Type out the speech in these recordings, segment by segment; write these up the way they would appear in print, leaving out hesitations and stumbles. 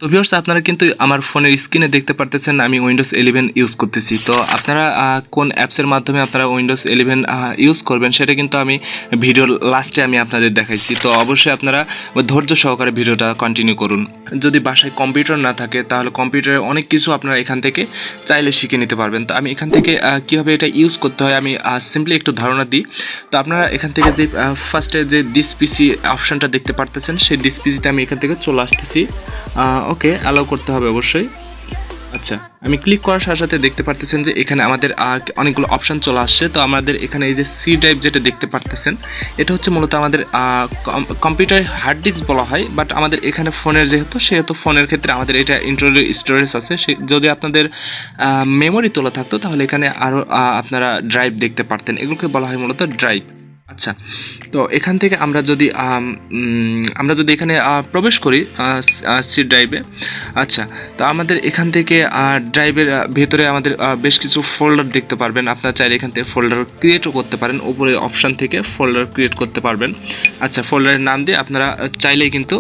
তো ভিউয়ার্স আপনারা কিন্তু আমার ফোনের স্ক্রিনে দেখতে পারতেছেন আমি উইন্ডোজ 11 ইউজ করতেছি। তো আপনারা কোন অ্যাপসের মাধ্যমে আপনারা উইন্ডোজ 11 ইউজ করবেন সেটা কিন্তু আমি ভিডিওর লাস্টে আমি আপনাদের দেখাইছি। তো অবশ্যই আপনারা ধৈর্য সহকারে ভিডিওটা কন্টিনিউ করুন। যদি বাসায় কম্পিউটার না থাকে তাহলে কম্পিউটারে অনেক কিছু আপনারা এখান থেকে চাইলে শিখে নিতে পারবেন। তো আমি এখান থেকে কীভাবে এটা ইউজ করতে হয় আমি সিম্পলি একটু ধারণা দিই। তো আপনারা এখান থেকে যে ফার্স্টে যে দিস পিসি অপশানটা দেখতে পারতেছেন সেই দিস পিসিতে আমি এখান থেকে চলে আসতেছি। ওকে অ্যালাউ করতে হবে অবশ্যই। আচ্ছা আমি ক্লিক করার সাথে সাথে দেখতে পারতেছেন যে এখানে আমাদের অনেকগুলো অপশান চলে আসছে। তো আমাদের এখানে এই যে সি ড্রাইভ যেটা দেখতে পারতেছেন এটা হচ্ছে মূলত আমাদের কম্পিউটার হার্ড ডিস্ক বলা হয়, বাট আমাদের এখানে ফোনের সেহেতু ফোনের ক্ষেত্রে আমাদের এটা ইন্টারনাল স্টোরেজ আছে। যদি আপনাদের মেমোরি তোলা থাকতো তাহলে এখানে আরও আপনারা ড্রাইভ দেখতে পারতেন, এগুলোকে বলা হয় মূলত ড্রাইভ। আচ্ছা তো এখান থেকে আমরা যদি এখানে প্রবেশ করি সি ড্রাইভে। আচ্ছা তো আমাদের এখান থেকে ড্রাইভের ভেতরে আমাদের বেশ কিছু ফোল্ডার দেখতে পারবেন। আপনারা চাইলে এখান থেকে ফোল্ডার ক্রিয়েটও করতে পারেন, উপরে অপশান থেকে ফোল্ডার ক্রিয়েট করতে পারবেন। আচ্ছা ফোল্ডারের নাম দিয়ে আপনারা চাইলেই কিন্তু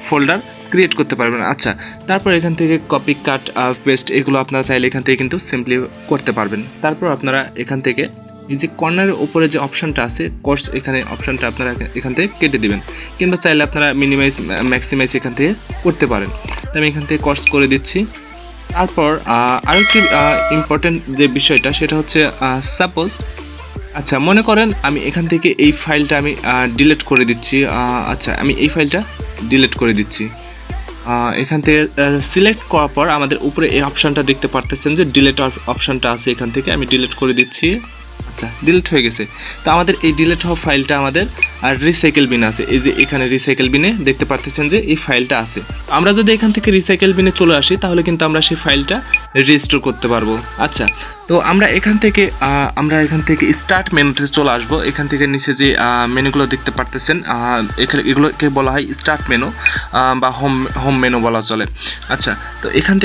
ফোল্ডার ক্রিয়েট করতে পারবেন। আচ্ছা তারপর এখান থেকে কপি কাট পেস্ট এগুলো আপনারা চাইলে এখান থেকে কিন্তু সিম্পলি করতে পারবেন। তারপর আপনারা এখান থেকে এই যে কর্নারের উপরে যে অপশানটা আছে কোর্স, এখানে অপশানটা আপনারা এখান থেকে কেটে দিবেন, কিংবা চাইলে আপনারা মিনিমাইজ ম্যাক্সিমাইজ এখান থেকে করতে পারেন। তো আমি এখান থেকে কোর্স করে দিচ্ছি। তারপর আরেকটি ইম্পর্টেন্ট যে বিষয়টা সেটা হচ্ছে সাপোজ আচ্ছা মনে করেন আমি এখান থেকে এই ফাইলটা আমি ডিলিট করে দিচ্ছি। আচ্ছা আমি এই ফাইলটা ডিলিট করে দিচ্ছি। এখান থেকে সিলেক্ট করার পর আমাদের উপরে এই অপশানটা দেখতে পারতেছেন যে ডিলিট অপশানটা আছে, এখান থেকে আমি ডিলিট করে দিচ্ছি। আচ্ছা ডিলিট হয়ে গেছে। তো আমাদের এই ডিলিট হওয়া ফাইলটা আমাদের রিসাইকেল বিনে আছে। এই যে এখানে রিসাইকেল বিনে দেখতে পাচ্ছেন যে এই ফাইলটা আছে। আমরা যদি এখান থেকে রিসাইকেল বিনে চলে আসি তাহলে কিন্তু আমরা সেই ফাইলটা রিস্টোর করতে পারবো। আচ্ছা তো আমরা এখান থেকে স্টার্ট মেনুতে চলে আসবো। এখান থেকে নিচে যে মেনুগুলো দেখতে পারতেছেন এগুলোকে বলা হয় স্টার্ট মেনু বা হোম মেনু বলা চলে। আচ্ছা তো এখান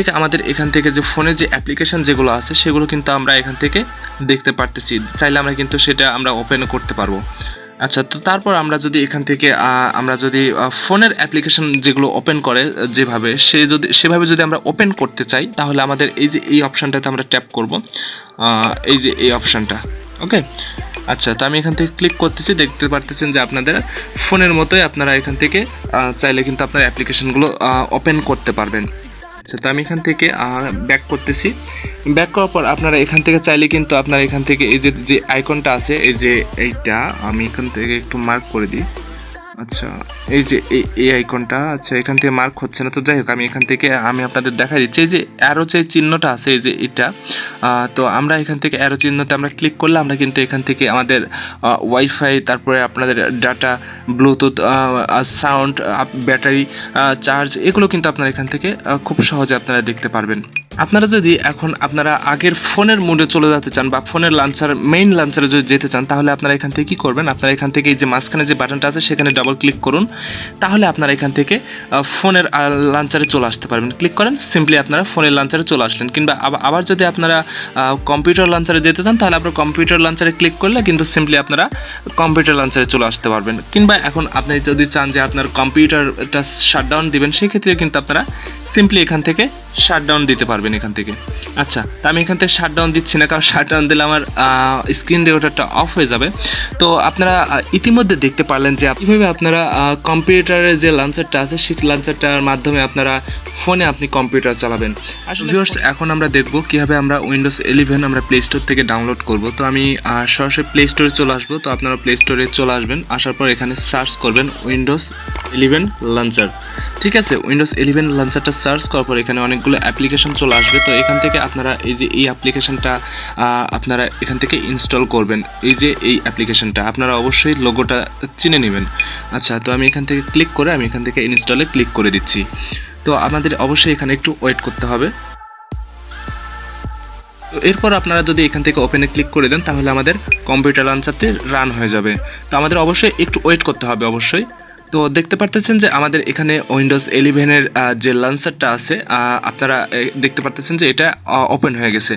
থেকে যে ফোনে যে অ্যাপ্লিকেশন যেগুলো আছে সেগুলো কিন্তু আমরা এখান থেকে দেখতে পারতেছি, চাইলে আমরা কিন্তু সেটা আমরা ওপেন করতে পারবো। আচ্ছা তো তারপর আমরা যদি এখান থেকে ফোনের অ্যাপ্লিকেশন যেগুলো ওপেন করে সেভাবে যদি আমরা ওপেন করতে চাই তাহলে আমাদের এই অপশানটাতে আমরা ট্যাপ করব, এই যে এই অপশানটা। ওকে আচ্ছা তো আমি এখান থেকে ক্লিক করতেছি, দেখতে পারতেছেন যে আপনাদের ফোনের মতোই আপনারা এখান থেকে চাইলে কিন্তু আপনার অ্যাপ্লিকেশনগুলো ওপেন করতে পারবেন। আচ্ছা তো আমি এখান থেকে ব্যাক করতেছি। ব্যাক করার পর আপনারা এখান থেকে চাইলে কিন্তু আপনারা এখান থেকে এই যে আইকনটা আছে এইটা আমি এখান থেকে একটু মার্ক করে দিই। আচ্ছা এই যে এই আইকনটা, আচ্ছা এখান থেকে মার্ক হচ্ছে না, তো যাই হোক আমি এখান থেকে আমি আপনাদের দেখা দিচ্ছি। এই যে অ্যারো যে চিহ্নটা আছে এই যে এটা, তো আমরা এখান থেকে অ্যারো চিহ্নতে আমরা ক্লিক করলে আমরা কিন্তু এখান থেকে আমাদের ওয়াইফাই, তারপরে আপনাদের data, Bluetooth, sound, battery, charge এগুলো কিন্তু আপনারা এখান থেকে খুব সহজে আপনারা দেখতে পারবেন। আপনারা যদি এখন আপনারা আগের ফোনের মোডে চলে যেতে চান বা ফোনের মেইন লাঞ্চারে যদি যেতে চান তাহলে আপনারা এখান থেকে কী করবেন, আপনারা এখান থেকে এই যে মাঝখানে যে বাটনটা আছে সেখানে ডাবল ক্লিক করুন, তাহলে আপনারা এখান থেকে ফোনের লাঞ্চারে চলে আসতে পারবেন। ক্লিক করেন, সিম্পলি আপনারা ফোনের লাঞ্চারে চলে আসলেন। কিংবা আবার যদি আপনারা কম্পিউটার লাঞ্চারে যেতে চান তাহলে আপনারা কম্পিউটার লাঞ্চারে ক্লিক করলে কিন্তু সিম্পলি আপনারা কম্পিউটার লাঞ্চারে চলে আসতে পারবেন। কিংবা এখন আপনি যদি চান যে আপনার কম্পিউটারটা শাটডাউন দিবেন সেক্ষেত্রে কিন্তু আপনারা সিম্পলি এখান থেকে শাটডাউন দিতে পারবেন এখান থেকে। আচ্ছা তা আমি এখান থেকে শাটডাউন দিচ্ছি না, কারণ শাটডাউন দিলে আমার স্ক্রিন রেকর্ডারটা অফ হয়ে যাবে। তো আপনারা ইতিমধ্যে দেখতে পারলেন যে কীভাবে আপনারা কম্পিউটারের যে লাঞ্চারটা আছে সেই লাঞ্চারটার মাধ্যমে আপনারা ফোনে আপনি কম্পিউটার চালাবেন। আসলে ভিউয়ার্স এখন আমরা দেখব কীভাবে আমরা উইন্ডোজ 11 আমরা প্লে স্টোর থেকে ডাউনলোড করব। তো আমি সরাসরি প্লে স্টোরে চলে আসবো। তো আপনারা প্লে স্টোরে চলে আসবেন, আসার পর এখানে সার্চ করবেন উইন্ডোজ 11 লঞ্চার। ঠিক আছে, উইন্ডোজ 11 লঞ্চারটা সার্চ করার পর এখানে অনেকগুলো অ্যাপ্লিকেশন চলে আসবে। তো এখান থেকে আপনারা এই অ্যাপ্লিকেশনটা আপনারা এখান থেকে ইনস্টল করবেন। এই অ্যাপ্লিকেশনটা আপনারা অবশ্যই লোগোটা চিনে নেবেন। আচ্ছা তো আমি এখান থেকে ক্লিক করে আমি এখান থেকে ইনস্টলে ক্লিক করে দিচ্ছি। তো আমাদের অবশ্যই এখানে একটু ওয়েট করতে হবে। তো এরপর আপনারা যদি এখান থেকে ওপেনে ক্লিক করে দেন তাহলে আমাদের কম্পিউটার লঞ্চারটি রান হয়ে যাবে। তো আমাদের অবশ্যই একটু ওয়েট করতে হবে অবশ্যই। তো দেখতে পারতেছেন যে আমাদের এখানে উইন্ডোজ 11-এর যে লঞ্চারটা আছে আপনারা দেখতে পারতেছেন যে এটা ওপেন হয়ে গেছে।